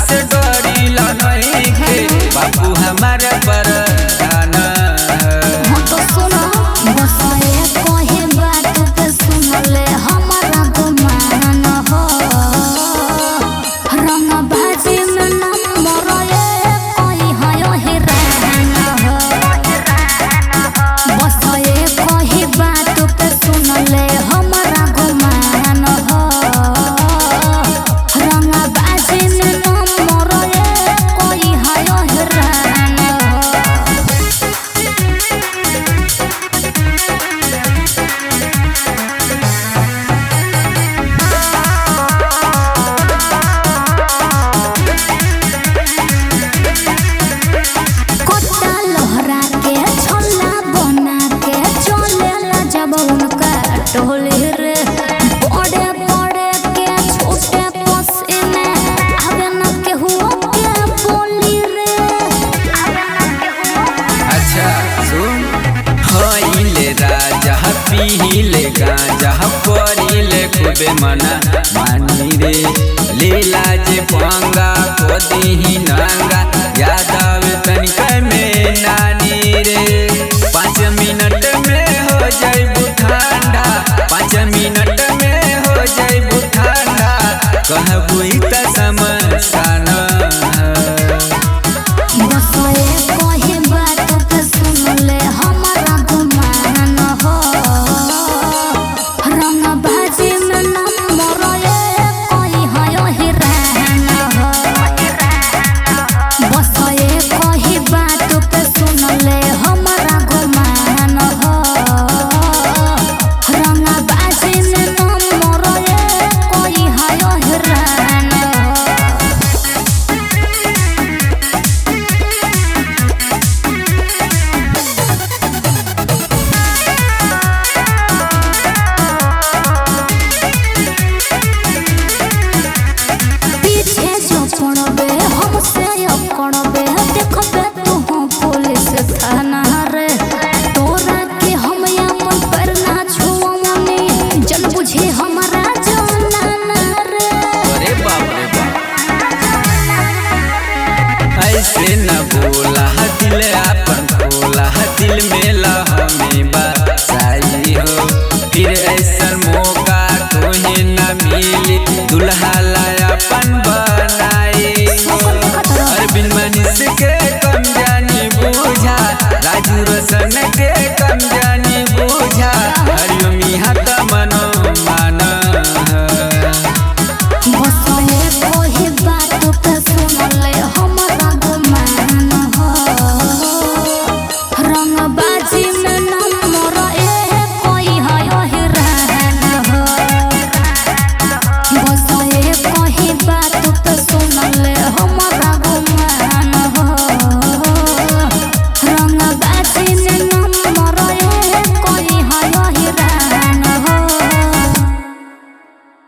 से डरिला नहीं के बाबू हमारे पर गाना तो सुनो बसाए कोई बात पे सुन ले हमारा गुमान हो रंग बाजी में नंबर कोई है हिरान हो बसाए कोई बात पे सुन ले हमारा गुमान हो रंग बाजी में नंबर कोई है हिरान हो कोटा लहरा के छोला बना के चलेला जब उनका टोली रे बड़े बड़े के छोटे पसीने आवे न केहू के बोली रे अच्छा सुन होइले राजा पीले गांजा पड़िले खूबे मना मानी रे लीला जे पंगा को दीही न